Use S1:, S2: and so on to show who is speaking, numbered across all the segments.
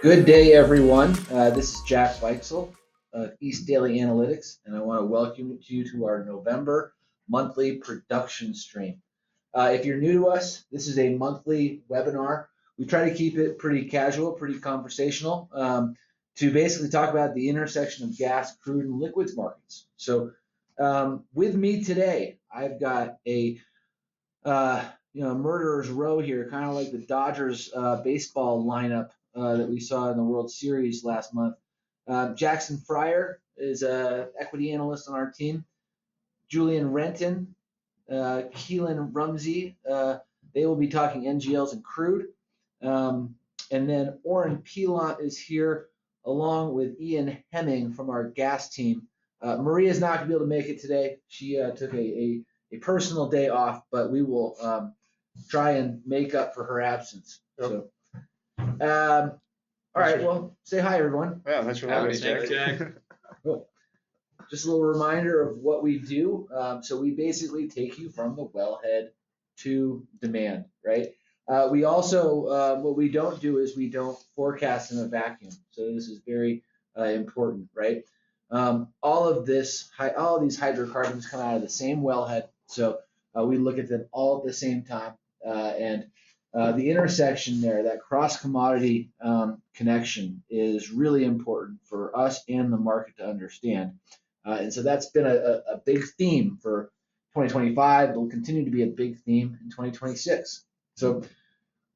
S1: Good day, everyone. This is Jack Weichsel of East Daley Analytics, and I want to welcome you to our November monthly production stream. If you're new to us, this is a monthly webinar. We try to keep it pretty casual, pretty conversational, to basically talk about the intersection of gas, crude, and liquids markets. So with me today, I've got a murderer's row here, kind of like the Dodgers baseball lineup that we saw in the World Series last month. Jackson Fryer is an equity analyst on our team. Julian Renton, Keelan Rumsey, they will be talking NGLs and crude. And then Oren Pilot is here along with Ian Hemming from our gas team. Maria's not going to be able to make it today. She took a personal day off, but we will try and make up for her absence. Yep. So, all right. Well, say hi, everyone.
S2: Yeah, thanks for having me,
S3: Jack.
S1: Cool. Just a little reminder of what we do. So we basically take you from the wellhead to demand, right? We also, what we don't do is we don't forecast in a vacuum. So this is very important, right? All of these hydrocarbons come out of the same wellhead. So we look at them all at the same time. And the intersection there, that cross-commodity connection, is really important for us and the market to understand. And so that's been a big theme for 2025. It will continue to be a big theme in 2026. So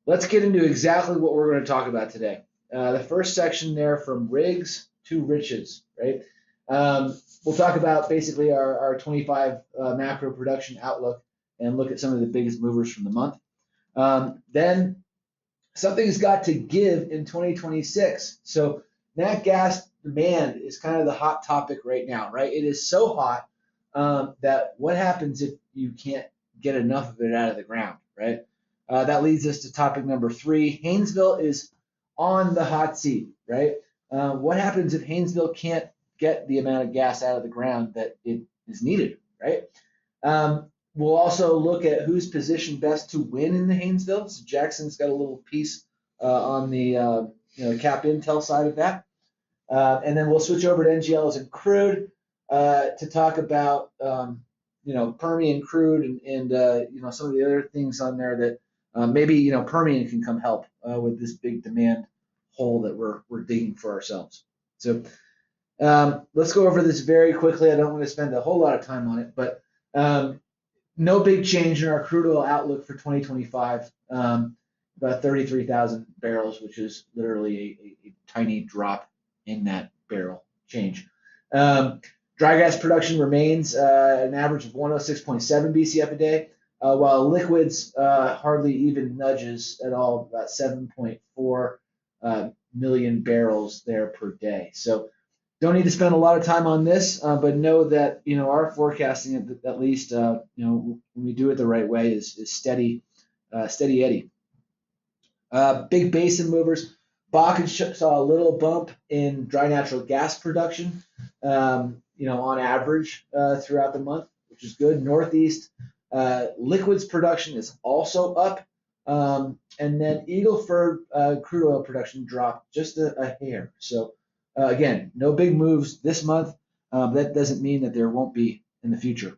S1: let's get into exactly what we're going to talk about today. The first section there, from rigs to riches, right? We'll talk about basically our 25 macro production outlook and look at some of the biggest movers from the month. Then something's got to give in 2026. So nat gas demand is kind of the hot topic right now, right? It is so hot that what happens if you can't get enough of it out of the ground, right? That leads us to topic number 3. Haynesville is on the hot seat, right? What happens if Haynesville can't get the amount of gas out of the ground that it is needed, right? We'll also look at who's positioned best to win in the Haynesville. So Jackson's got a little piece on the cap intel side of that. And then we'll switch over to NGLs and crude to talk about Permian crude and some of the other things on there that maybe Permian can come help with this big demand hole that we're digging for ourselves. So let's go over this very quickly. I don't want to spend a whole lot of time on it, but no big change in our crude oil outlook for 2025. About 33,000 barrels, which is literally a tiny drop in that barrel change. Dry gas production remains an average of 106.7 BCF a day, while liquids hardly even nudges at all, about 7.4 million barrels there per day. So don't need to spend a lot of time on this, but know that our forecasting, at least when we do it the right way, is steady Eddie. Big basin movers. Bakken saw a little bump in dry natural gas production, on average throughout the month, which is good. Northeast liquids production is also up, and then Eagle Ford crude oil production dropped just a hair. So again, no big moves this month. That doesn't mean that there won't be in the future.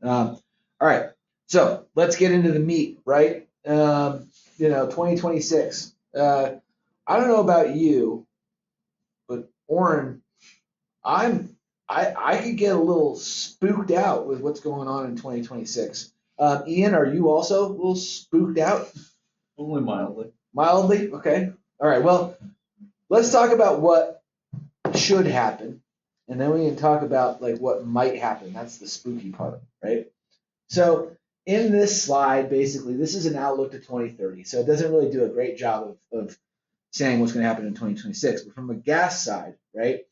S1: All right, so let's get into the meat, right? 2026. I don't know about you, but Oren, I could get a little spooked out with what's going on in 2026. Ian, are you also a little spooked out?
S3: Only mildly.
S1: Mildly? Okay. All right. Well, let's talk about what should happen, and then we can talk about what might happen. That's the spooky part, right? So in this slide, basically, this is an outlook to 2030. So it doesn't really do a great job of saying what's going to happen in 2026. But from a gas side, right,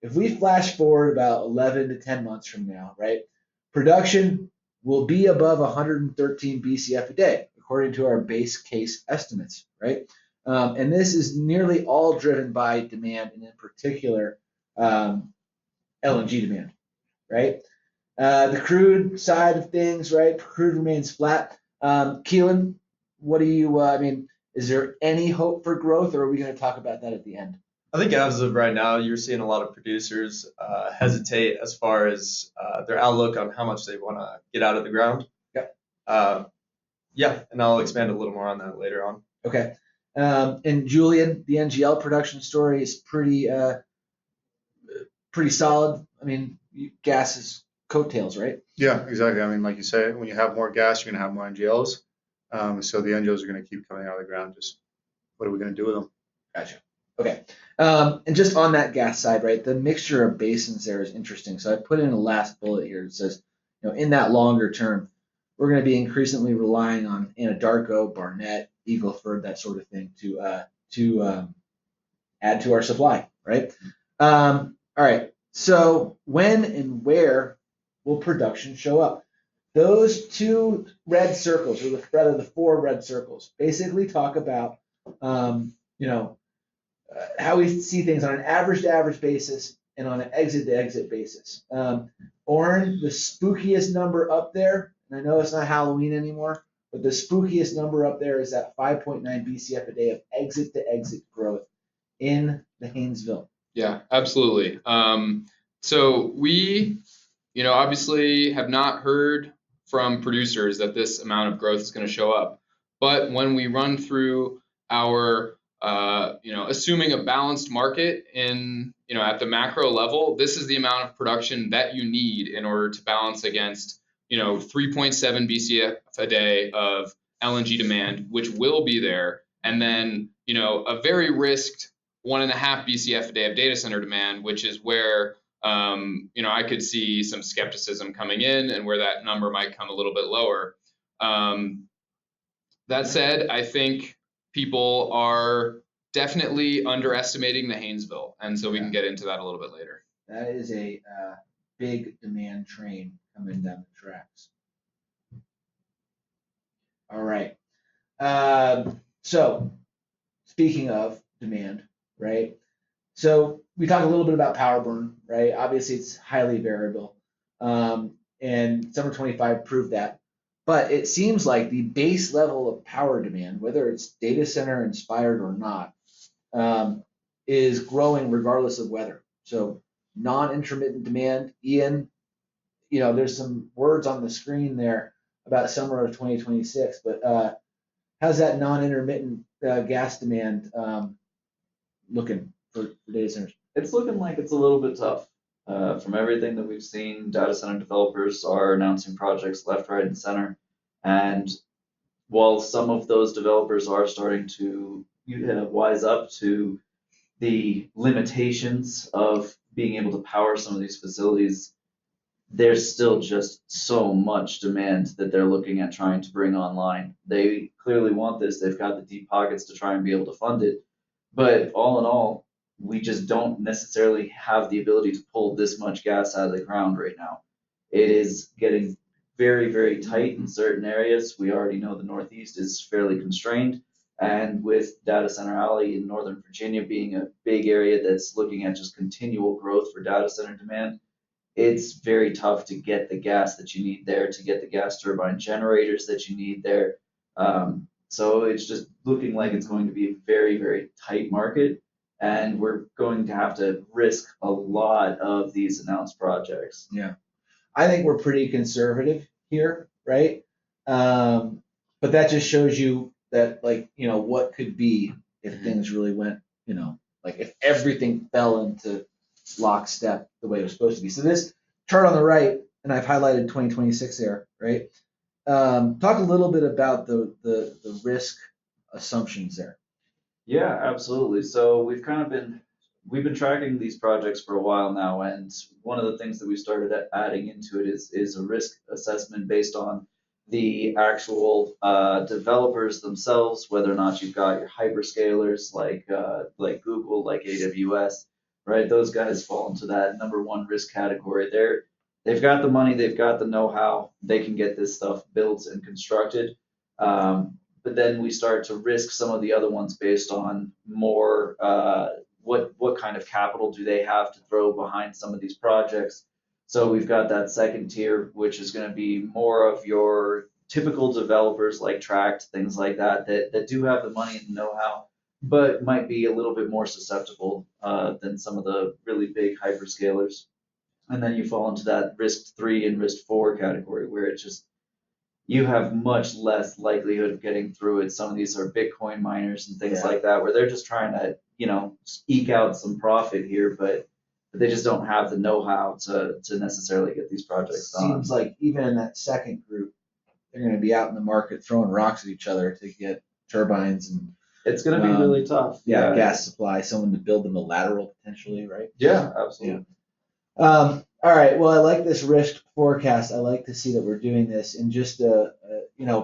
S1: if we flash forward about 11 to 10 months from now, right, production will be above 113 BCF a day, according to our base case estimates, right? And this is nearly all driven by demand, and in particular, LNG demand, right? The crude side of things, right? Crude remains flat. Keelan, what do you? Is there any hope for growth, or are we going to talk about that at the end?
S2: I think as of right now, you're seeing a lot of producers hesitate as far as their outlook on how much they want to get out of the ground.
S1: Yep.
S2: Yeah, and I'll expand a little more on that later on.
S1: Okay. And Julian, the NGL production story is pretty solid. I mean, gas is coattails, right?
S3: Yeah, exactly. I mean, like you say, when you have more gas, you're going to have more NGLs. So the NGLs are going to keep coming out of the ground. Just what are we going to do with them?
S1: Gotcha. Okay. And just on that gas side, right, the mixture of basins there is interesting. So I put in a last bullet here. It says, in that longer term, we're going to be increasingly relying on Anadarko, Barnett, Eagle Ford, that sort of thing to add to our supply, right? All right. So when and where will production show up? Those two red circles, or rather the four red circles, basically talk about how we see things on an average to average basis and on an exit to exit basis. Oren, the spookiest number up there, and I know it's not Halloween anymore, but the spookiest number up there is that 5.9 BCF a day of exit to exit growth in the Haynesville.
S4: Yeah, absolutely. So we, obviously have not heard from producers that this amount of growth is going to show up. But when we run through our, assuming a balanced market in, at the macro level, this is the amount of production that you need in order to balance against, 3.7 BCF a day of LNG demand, which will be there. And then, a very risked 1.5 BCF a day of data center demand, which is where I could see some skepticism coming in and where that number might come a little bit lower. That said, I think people are definitely underestimating the Haynesville, and so we can get into that a little bit later.
S1: That is a big demand train coming down the tracks. All right. So speaking of demand, right? So we talked a little bit about power burn, right? Obviously, it's highly variable, and summer 25 proved that. But it seems like the base level of power demand, whether it's data center inspired or not, is growing regardless of weather. So non-intermittent demand, Ian, there's some words on the screen there about summer of 2026, but how's that non-intermittent gas demand looking for data centers?
S5: It's looking like it's a little bit tough. From everything that we've seen, data center developers are announcing projects left, right, and center. And while some of those developers are starting to wise up to the limitations of being able to power some of these facilities, there's still just so much demand that they're looking at trying to bring online. They clearly want this. They've got the deep pockets to try and be able to fund it. But all in all, we just don't necessarily have the ability to pull this much gas out of the ground right now. It is getting very, very tight in certain areas. We already know the Northeast is fairly constrained. And with Data Center Alley in Northern Virginia being a big area that's looking at just continual growth for data center demand, it's very tough to get the gas that you need there, to get the gas turbine generators that you need there. So it's just looking like it's going to be a very, very tight market, and we're going to have to risk a lot of these announced projects.
S1: Yeah, I think we're pretty conservative here, right? But that just shows you that, what could be if things really went, if everything fell into lockstep the way it was supposed to be. So this chart on the right, and I've highlighted 2026 there, right? Talk a little bit about the risk assumptions there.
S5: Yeah, absolutely. So we've been tracking these projects for a while now, and one of the things that we started adding into it is a risk assessment based on the actual developers themselves, whether or not you've got your hyperscalers like Google, like AWS, right? Those guys fall into that number one risk category. They've got the money, they've got the know-how, they can get this stuff built and constructed. But then we start to risk some of the other ones based on more what kind of capital do they have to throw behind some of these projects. So we've got that second tier, which is going to be more of your typical developers like Tract, things like that, that do have the money and the know-how, but might be a little bit more susceptible than some of the really big hyperscalers. And then you fall into that risk 3 and risk 4 category where it's just, you have much less likelihood of getting through it. Some of these are Bitcoin miners and things like that, where they're just trying to, eke out some profit here, but they just don't have the know-how to necessarily get these projects done.
S1: Seems like even in that second group, they're going to be out in the market throwing rocks at each other to get turbines and
S5: It's going to be really tough.
S1: gas supply, someone to build them a lateral potentially, right?
S5: Yeah, absolutely.
S1: All right. Well, I like this risk forecast. I like to see that we're doing this. And just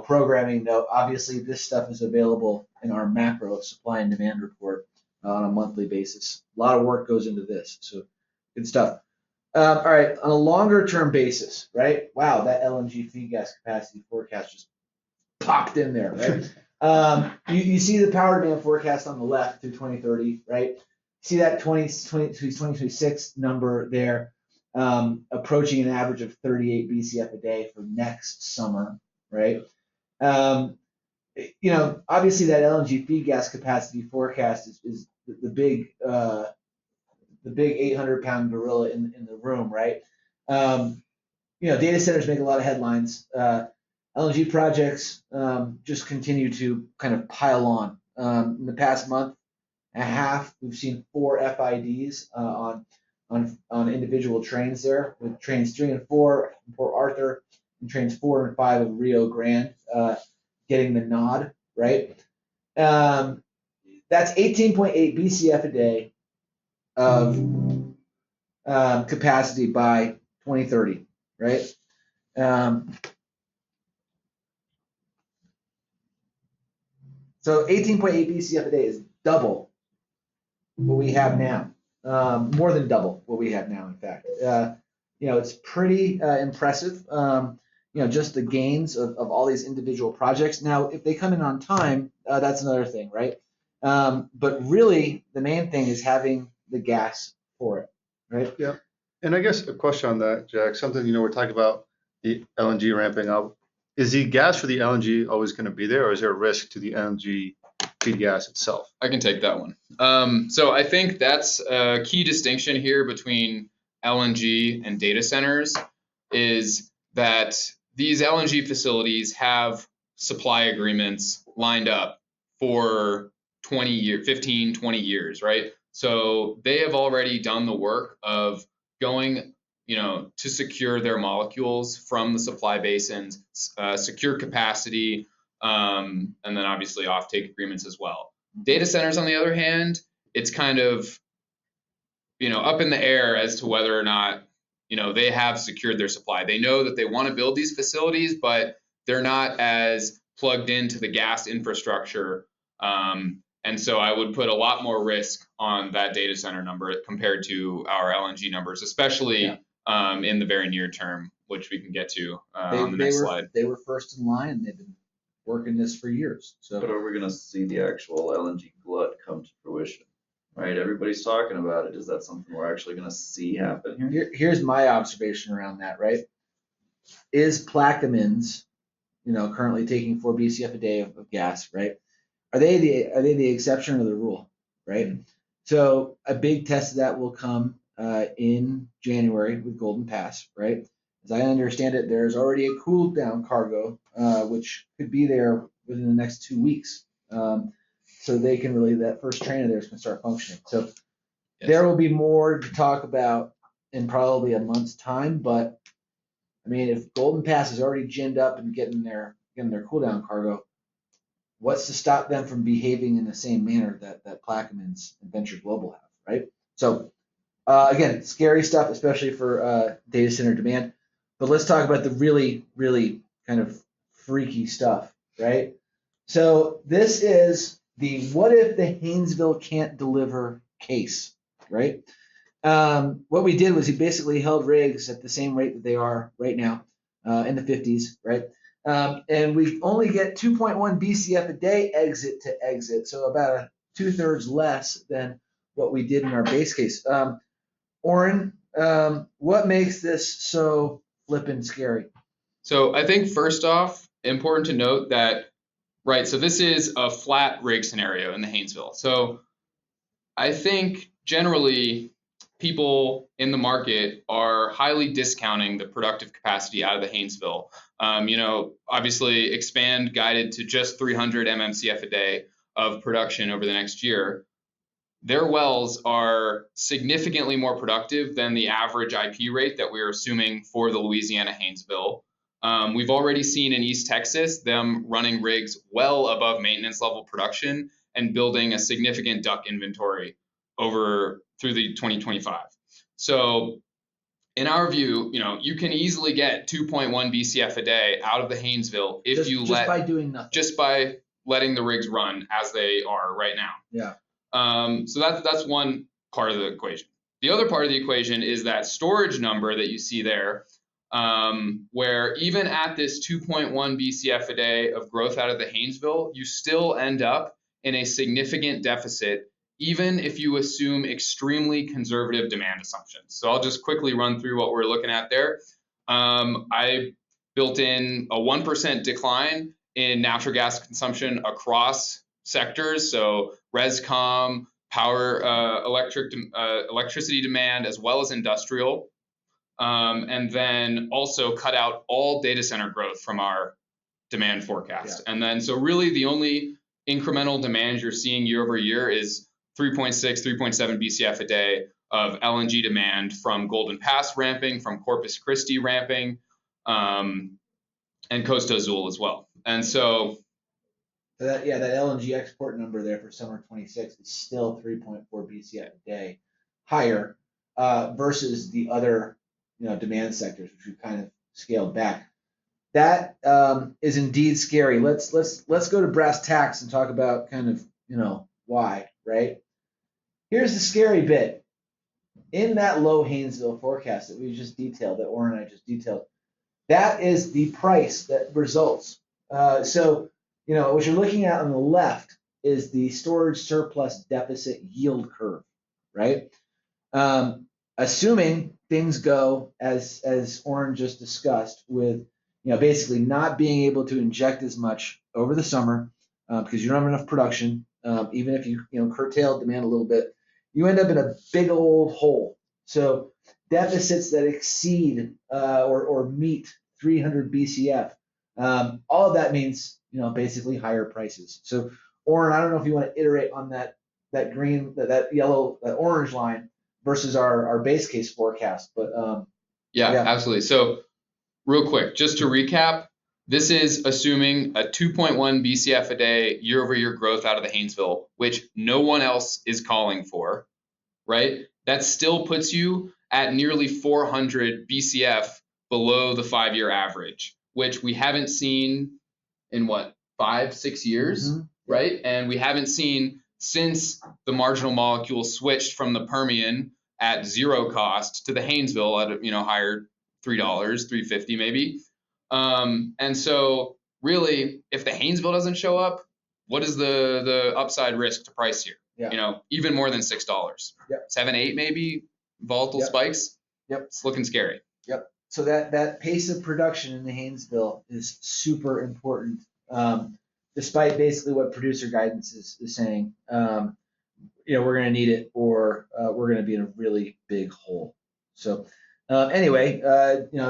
S1: programming note, obviously this stuff is available in our macro supply and demand report on a monthly basis. A lot of work goes into this, so good stuff. All right, on a longer term basis, right? Wow, that LNG feed gas capacity forecast just popped in there, right? You see the power demand forecast on the left through 2030, right? See that 2026 number there, approaching an average of 38 BCF a day for next summer, right? Obviously that LNG feed gas capacity forecast is the big 800-pound gorilla in the room, right? Data centers make a lot of headlines. LNG projects just continue to kind of pile on. In the past month and a half, we've seen 4 FIDs on individual trains there, with trains 3 and 4 in Port Arthur and trains 4 and 5 of Rio Grande getting the nod, right? That's 18.8 BCF a day of capacity by 2030, right? So 18.8 BCF a day is double what we have now, more than double what we have now, in fact. It's pretty impressive, just the gains of all these individual projects. Now, if they come in on time, that's another thing, right? But really, the main thing is having the gas for it, right?
S3: Yeah. And I guess a question on that, Jack, something, we're talking about the LNG ramping up. Is the gas for the LNG always going to be there, or is there a risk to the LNG feed gas itself?
S4: I can take that one. So I think that's a key distinction here between LNG and data centers, is that these LNG facilities have supply agreements lined up for 15, 20 years, right? So they have already done the work of going, to secure their molecules from the supply basins, secure capacity, and then obviously offtake agreements as well. Data centers, on the other hand, it's kind of, up in the air as to whether or not, they have secured their supply. They know that they want to build these facilities, but they're not as plugged into the gas infrastructure. And so I would put a lot more risk on that data center number compared to our LNG numbers, especially in the very near term, which we can get to on the next slide.
S1: They were first in line. They've been working this for years. So,
S5: but are we going to see the actual LNG glut come to fruition? Right, everybody's talking about it. Is that something we're actually going to see happen here?
S1: Here's my observation around that, right? Is Plaquemines, currently taking 4 BCF a day of gas, right? Are they the exception or the rule, right? So a big test of that will come in January with Golden Pass, right? As I understand it, there's already a cool down cargo, which could be there within the next 2 weeks. So they can really, that first train of theirs can start functioning. So there will be more to talk about in probably a month's time. But I mean, if Golden Pass is already ginned up and getting their cool down cargo, what's to stop them from behaving in the same manner that Plaquemines and Venture Global have, right? So again, scary stuff, especially for data center demand. But let's talk about the really, really kind of freaky stuff, right? So this is the what if the Haynesville can't deliver case, right? What we did was we basically held rigs at the same rate that they are right now in the 50s, right? And we only get 2.1 BCF a day exit to exit, so about 2/3 less than what we did in our base case. Oren, what makes this so flippin' scary?
S4: So I think first off, important to note that, right, so this is a flat rig scenario in the Haynesville. So I think generally people in the market are highly discounting the productive capacity out of the Haynesville. Obviously Expand guided to just 300 MMCF a day of production over the next year. Their wells are significantly more productive than the average IP rate that we're assuming for the Louisiana Haynesville. We've already seen in East Texas them running rigs well above maintenance level production and building a significant DUC inventory over through the 2025. So in our view, you can easily get 2.1 BCF a day out of the Haynesville if
S1: just by doing nothing.
S4: Just by letting the rigs run as they are right now.
S1: Yeah.
S4: So that's one part of the equation. The other part of the equation is that storage number that you see there, where even at this 2.1 BCF a day of growth out of the Haynesville, you still end up in a significant deficit, even if you assume extremely conservative demand assumptions. So I'll just quickly run through what we're looking at there. I built in a 1% decline in natural gas consumption across sectors, so rescom, power, electricity demand, as well as industrial, and then also cut out all data center growth from our demand forecast. Yeah. And then so really the only incremental demand you're seeing year over year is 3.6, 3.7 BCF a day of LNG demand from Golden Pass ramping, from Corpus Christi ramping, and Costa Azul as well. And so
S1: that LNG export number there for summer 26 is still 3.4 BCF a day higher versus the other demand sectors, which we've kind of scaled back. That is indeed scary. Let's go to brass tacks and talk about kind of why, right? Here's the scary bit. In that low Haynesville forecast that we just detailed, that Orrin and I just detailed, that is the price that results. So what you're looking at on the left is the storage surplus deficit yield curve, right? Assuming things go as Orrin just discussed, with basically not being able to inject as much over the summer because you don't have enough production. Even if you curtail demand a little bit, you end up in a big old hole. So deficits that exceed or meet 300 BCF, all of that means basically higher prices. So Orrin, I don't know if you want to iterate on that green, that yellow, that orange line versus our base case forecast, but
S4: yeah, absolutely. So real quick, just to recap, this is assuming a 2.1 BCF a day year over year growth out of the Haynesville, which no one else is calling for, right? That still puts you at nearly 400 BCF below the 5-year average, which we haven't seen in 5-6 years, mm-hmm. right? And we haven't seen since the marginal molecule switched from the Permian at zero cost to the Haynesville at higher $3, $3.50 maybe. And so really, if the Haynesville doesn't show up, what is the upside risk to price here? Yeah. Even more than $6. Yep. 7, 8 maybe, volatile spikes. Yep. It's looking scary.
S1: Yep. So that pace of production in the Haynesville is super important, despite basically what producer guidance is saying. We're going to need it, or we're going to be in a really big hole. So anyway,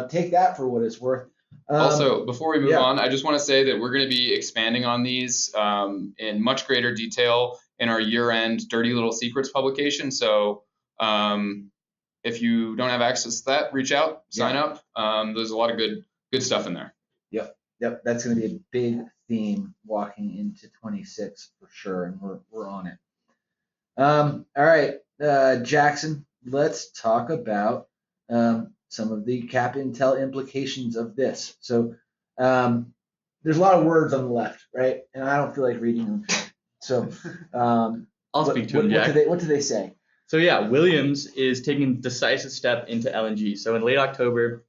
S1: take that for what it's worth.
S4: Also, before we move on, I just want to say that we're going to be expanding on these in much greater detail in our year-end Dirty Little Secrets publication. So if you don't have access to that, reach out, sign up. There's a lot of good stuff in there.
S1: Yep. That's going to be a big theme walking into 26 for sure, and we're on it. All right, Jackson, let's talk about some of the cap intel implications of this. So there's a lot of words on the left, right? And I don't feel like reading them. So
S6: I'll speak to them, Jack.
S1: What do they say?
S6: So Williams is taking a decisive step into LNG. So in late October,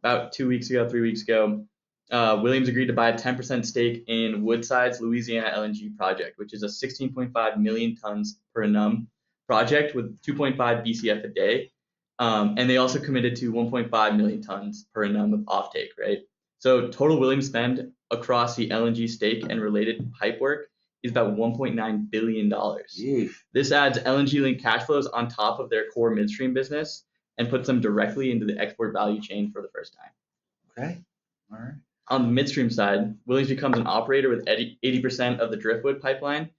S6: about 3 weeks ago, Williams agreed to buy a 10% stake in Woodside's Louisiana LNG project, which is a 16.5 million tons per annum project with 2.5 BCF a day. And they also committed to 1.5 million tons per annum of offtake, right? So total Williams spend across the LNG stake and related pipe work is about $1.9 billion.
S1: Yeesh.
S6: This adds LNG linked cash flows on top of their core midstream business and puts them directly into the export value chain for the first time.
S1: Okay. All right.
S6: On the midstream side, Williams becomes an operator with 80% of the Driftwood pipeline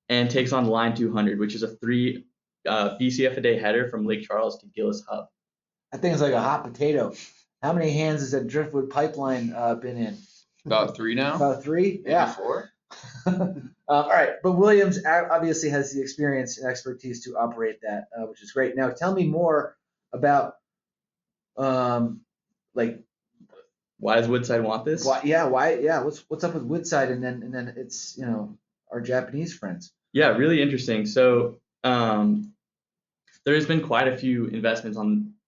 S6: and takes on Line 200, which is a 3 BCF a day header from Lake Charles to Gillis Hub.
S1: That thing's like a hot potato. How many hands has that Driftwood pipeline been in?
S4: About 3 now.
S1: About 3?
S4: Maybe
S1: Yeah.
S4: 4.
S1: All right, but Williams obviously has the experience and expertise to operate that, which is great. Now, tell me more about, like,
S6: Why does Woodside want this?
S1: what's up with Woodside, and then it's our Japanese friends.
S6: Yeah, really interesting. So there has been quite a few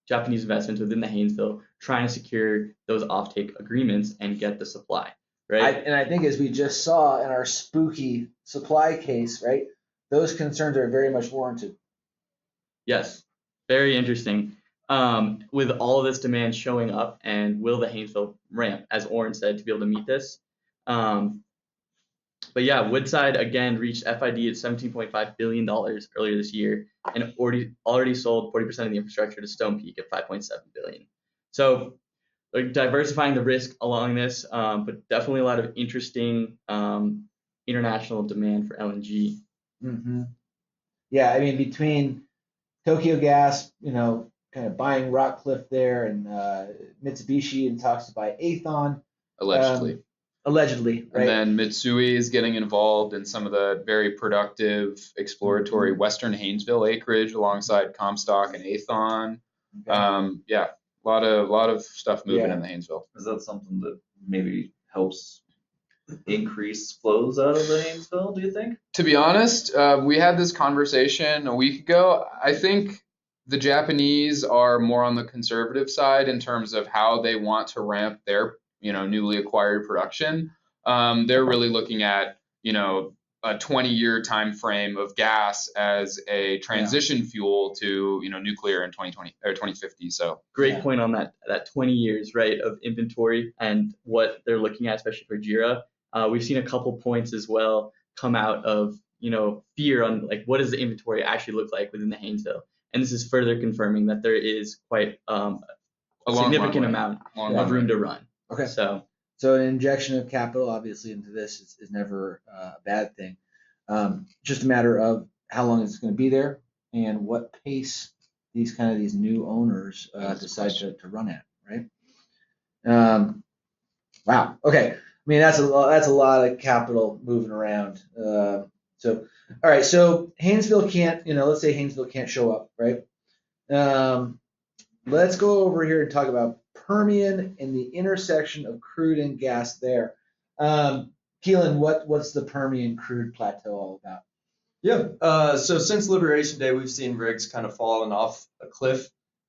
S6: Japanese investments within the Haynesville trying to secure those offtake agreements and get the supply, right?
S1: I think as we just saw in our spooky supply case, right, those concerns are very much warranted.
S6: Yes, very interesting. With all of this demand showing up, and will the Haynesville ramp, as Oren said, to be able to meet this? But yeah, Woodside again reached FID at $17.5 billion earlier this year, and already sold 40% of the infrastructure to Stonepeak at $5.7 billion. So diversifying the risk along this, but definitely a lot of interesting international demand for LNG.
S1: Mm-hmm. Yeah, I mean, between Tokyo Gas, kind of buying Rockcliffe there, and Mitsubishi and talks to buy Aethon. Allegedly, right?
S4: And then Mitsui is getting involved in some of the very productive exploratory Western Haynesville acreage alongside Comstock and Aethon.
S1: Okay.
S4: Yeah, a lot of stuff moving in the Haynesville.
S5: Is that something that maybe helps increase flows out of the Haynesville, do you think?
S4: To be honest, we had this conversation a week ago. I think the Japanese are more on the conservative side in terms of how they want to ramp their newly acquired production. They're really looking at a 20-year time frame of gas as a transition fuel to nuclear in 2020 or 2050. So
S6: great point on that 20 years, right, of inventory and what they're looking at, especially for JERA. We've seen a couple points as well come out of fear on like what does the inventory actually look like within the Haynesville, and this is further confirming that there is quite a significant amount of room to run.
S1: Okay.
S6: So
S1: an injection of capital, obviously, into this is never a bad thing. Just a matter of how long it's going to be there and what pace these new owners decide to run at, right? Wow. Okay. I mean, that's a lot of capital moving around. All right. So Haynesville can't, let's say Haynesville can't show up, right? Let's go over here and talk about Permian and the intersection of crude and gas there. Keelan, what's the Permian crude plateau all about?
S2: Yeah. So since Liberation Day, we've seen rigs kind of falling off a cliff.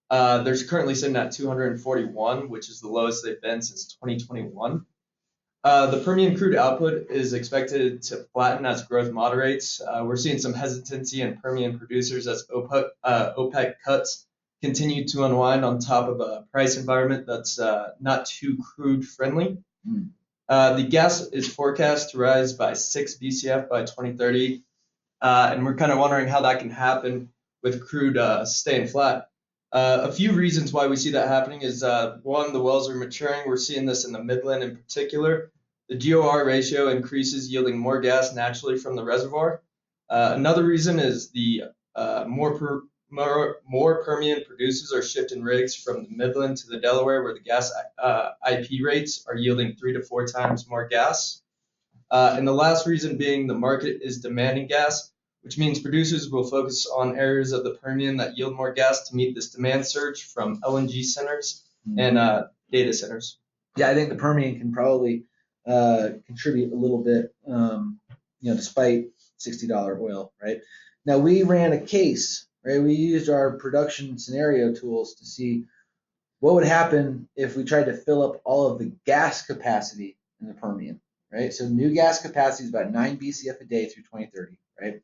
S2: There's currently sitting at 241, which is the lowest they've been since 2021. The Permian crude output is expected to flatten as growth moderates. We're seeing some hesitancy in Permian producers as OPEC cuts continue to unwind on top of a price environment that's not too crude friendly. The gas is forecast to rise by 6 BCF by 2030, and we're kind of wondering how that can happen with crude staying flat. A few reasons why we see that happening is, one, the wells are maturing. We're seeing this in the Midland in particular. The GOR ratio increases, yielding more gas naturally from the reservoir. Another reason is the more Permian producers are shifting rigs from the Midland to the Delaware, where the gas IP rates are yielding 3 to 4 times more gas. And the last reason being the market is demanding gas, which means producers will focus on areas of the Permian that yield more gas to meet this demand surge from LNG centers and data centers.
S1: Yeah, I think the Permian can probably contribute a little bit, despite $60 oil, right? Now, we ran a case, right? We used our production scenario tools to see what would happen if we tried to fill up all of the gas capacity in the Permian, right? So new gas capacity is about 9 BCF a day through 2030, right?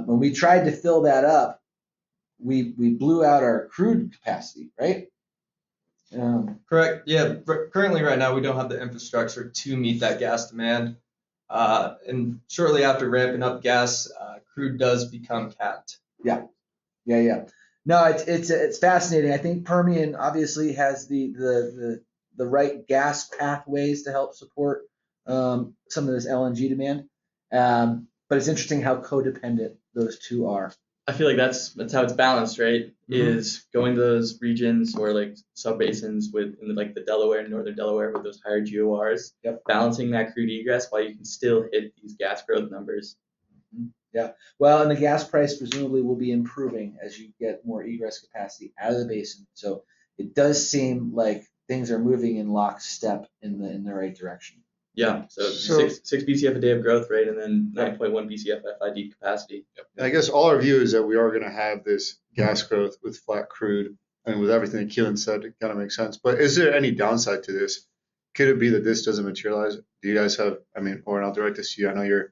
S1: When we tried to fill that up, we blew out our crude capacity, right?
S2: Correct. Yeah. Currently, right now, we don't have the infrastructure to meet that gas demand. And shortly after ramping up gas, crude does become capped.
S1: Yeah. No, it's fascinating. I think Permian obviously has the right gas pathways to help support some of this LNG demand. But it's interesting how codependent those two are.
S6: I feel like that's how it's balanced, right? Is going to those regions or like sub-basins in like the Delaware, northern Delaware with those higher GORs, balancing that crude egress while you can still hit these gas growth numbers.
S1: Yeah. Well, and the gas price presumably will be improving as you get more egress capacity out of the basin. So it does seem like things are moving in lockstep in the right direction.
S6: Yeah. So 6 BCF a day of growth rate and then 9.1 BCF FID capacity.
S3: I guess all our view is that we are going to have this gas growth with flat crude, and with everything that Keelan said, it kind of makes sense. But is there any downside to this? Could it be that this doesn't materialize? Do you guys have? Or I'll direct this to you. I know you're.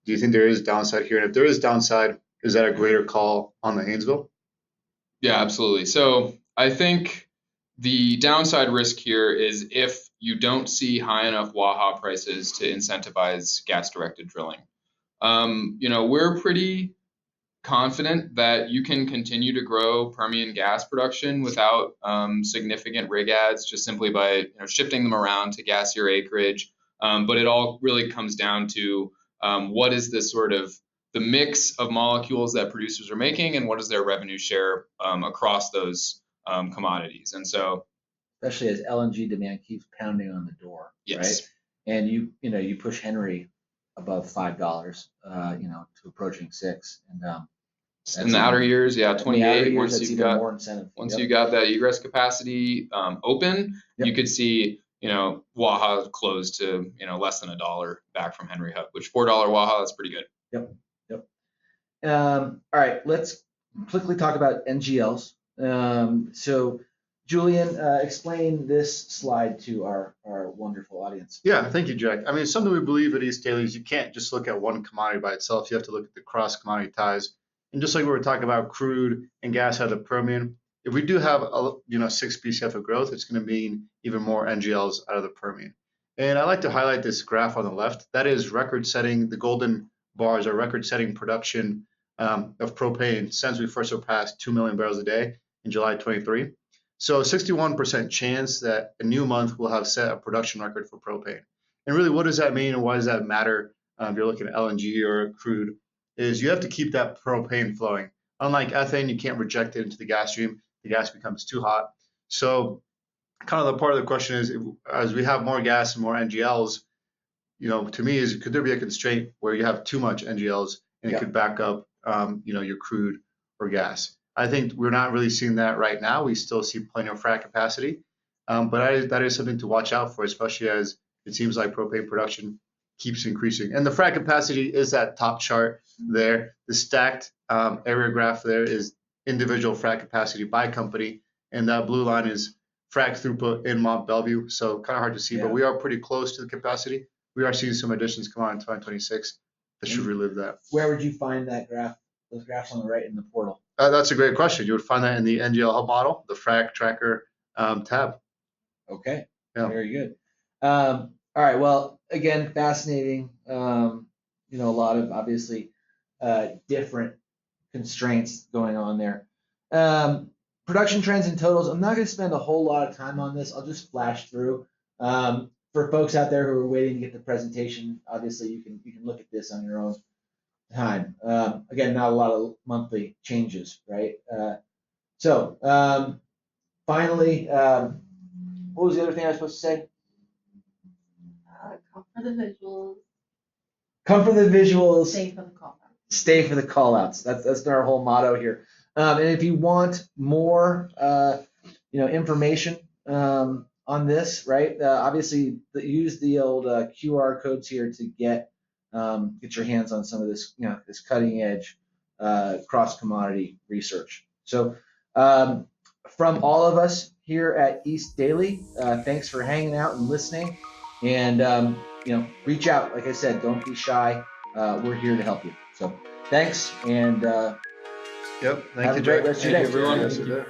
S3: Do you think there is downside here? And if there is downside, is that a greater call on the Haynesville?
S4: Yeah, absolutely. So I think the downside risk here is if you don't see high enough Waha prices to incentivize gas-directed drilling. We're pretty confident that you can continue to grow Permian gas production without significant rig adds, just simply by shifting them around to gassier acreage. But it all really comes down to what is the mix of molecules that producers are making, and what is their revenue share across those commodities. And so,
S1: especially as LNG demand keeps pounding on the door,
S4: yes,
S1: right? And you push Henry above $5, to approaching $6, and
S4: in the outer years, 28.
S1: Once you got more incentive.
S4: You got that egress capacity open, you could see Waha close to less than $1 back from Henry Hub, which $4 Waha, that's pretty good.
S1: Yep. All right, let's quickly talk about NGLs. So Julian, explain this slide to our wonderful audience.
S3: Yeah, thank you, Jack. Something we believe at East Daley is you can't just look at one commodity by itself. You have to look at the cross commodity ties. And just like we were talking about crude and gas out of the Permian, if we do have 6 BCF of growth, it's going to mean even more NGLs out of the Permian. And I like to highlight this graph on the left. That is record-setting. The golden bars are record-setting production of propane since we first surpassed 2 million barrels a day in July 23. So 61% chance that a new month will have set a production record for propane. And really, what does that mean, and why does that matter if you're looking at LNG or crude? Is you have to keep that propane flowing. Unlike ethane, you can't reject it into the gas stream. The gas becomes too hot. So kind of the part of the question is, as we have more gas and more NGLs, to me, could there be a constraint where you have too much NGLs and it could back up, your crude or gas? I think we're not really seeing that right now. We still see plenty of frac capacity, but that is something to watch out for, especially as it seems like propane production keeps increasing. And the frac capacity is that top chart there. The stacked area graph there is individual frac capacity by company, and that blue line is frac throughput in Mont Belvieu. So kind of hard to see, but we are pretty close to the capacity. We are seeing some additions come on in 2026 that should relive that.
S1: Where would you find that graph? Those graphs on the right in the portal.
S3: That's a great question. You would find that in the NGL Hub model, the frac tracker tab.
S1: Okay.
S3: Yeah.
S1: Very good. All right. Well, again, fascinating. A lot of obviously different constraints going on there. Production trends and totals. I'm not going to spend a whole lot of time on this. I'll just flash through. For folks out there who are waiting to get the presentation, obviously you can look at this on your own time. Again, not a lot of monthly changes, right? Finally, what was the other thing I was supposed to say?
S7: Come for the visuals.
S1: Come for the visuals.
S7: Stay for the call outs.
S1: Stay for the call outs. That's our whole motto here. And if you want more, information on this, right? Obviously, use the old QR codes here to get your hands on some of this, this cutting edge cross commodity research. So, from all of us here at East Daley, thanks for hanging out and listening. And reach out. Like I said, don't be shy. We're here to help you. So, thanks, and
S3: Thank
S1: have
S3: you,
S1: a great
S3: Jack.
S1: rest of your day.
S4: Thank you, everyone.
S3: Yes, sir.